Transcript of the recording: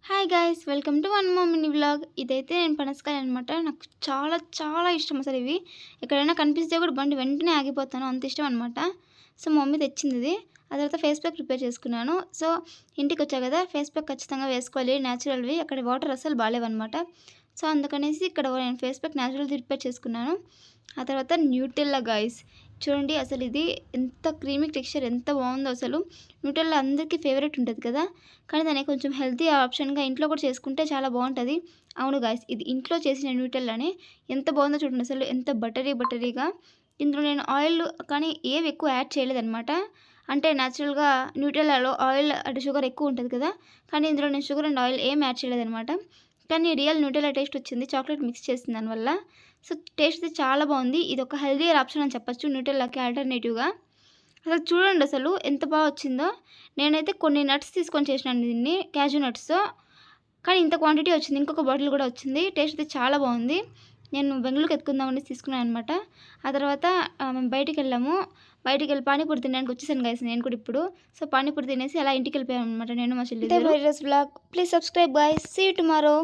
Hi guys, welcome to one more mini vlog. ఇదైతే నేను పనసకాయ అనమాట. నాకు చాలా చాలా ఇష్టం అసలు ఇవి. ఎక్కడైనా కనిపిస్తే కూడా బండి వెంటనే ఆగిపోతాను, అంత ఇష్టం అనమాట. సో మా మమ్మీ తెచ్చింది ఇది. ఆ తర్వాత ఫేస్ ప్యాక్ ప్రిపేర్ చేసుకున్నాను. సో ఇంటికి వచ్చా కదా, ఫేస్ ప్యాక్ ఖచ్చితంగా వేసుకోవాలి, న్యాచురల్వి. అక్కడ వాటర్ అసలు బాగాలేవన్నమాట. సో అందుకనేసి ఇక్కడ నేను ఫేస్ ప్యాక్ న్యాచురల్ ప్రిపేర్ చేసుకున్నాను. ఆ తర్వాత న్యూటెల్లా గాయస్, చూడండి అసలు ఇది ఎంత క్రీమీ టెక్స్చర్, ఎంత బాగుందో అసలు. న్యూటెల్లా అందరికీ ఫేవరెట్ ఉంటుంది కదా, కానీ దాన్ని కొంచెం హెల్తీ ఆప్షన్గా ఇంట్లో కూడా చేసుకుంటే చాలా బాగుంటుంది. అవును గాయస్, ఇది ఇంట్లో చేసిన న్యూటెల్లానే. ఎంత బాగుందో చూడండి అసలు, ఎంత బటరీగా. ఇందులో నేను ఆయిల్ కానీ ఏవి ఎక్కువ యాడ్ చేయలేదన్నమాట. అంటే న్యాచురల్గా న్యూటెల్లాలో ఆయిల్ అంటే షుగర్ ఎక్కువ ఉంటుంది కదా, కానీ ఇందులో నేను షుగర్ అండ్ ఆయిల్ ఏం యాడ్ చేయలేదన్నమాట. కానీ రియల్ న్యూటెల్లా టేస్ట్ వచ్చింది, చాక్లెట్ మిక్స్ చేసింది దానివల్ల. సో టేస్ట్ అయితే చాలా బాగుంది. ఇది ఒక హెల్తీయర్ ఆప్షన్ అని చెప్పొచ్చు న్యూటెల్లాకి ఆల్టర్నేటివ్గా. అసలు చూడండి అసలు ఎంత బాగా వచ్చిందో. నేనైతే కొన్ని నట్స్ తీసుకొని చేసినాను దీన్ని, క్యాజూ నట్స్తో. కానీ ఇంత క్వాంటిటీ వచ్చింది, ఇంకొక బాటిల్ కూడా వచ్చింది. టేస్ట్ అయితే చాలా బాగుంది. నేను బెంగళూరుకి ఎత్తుకుందామని తీసుకున్నాను అనమాట. ఆ తర్వాత మేము బయటికి వెళ్ళాము. బయటికి వెళ్ళి పానీపూరి తినడానికి వచ్చేసాను గైస్ నేను కూడా ఇప్పుడు. సో పానీపూరి తినేసి అలా ఇంటికి వెళ్ళిపోయాను అనమాట, నేను మా చెల్లి. Please subscribe guys, see you tomorrow.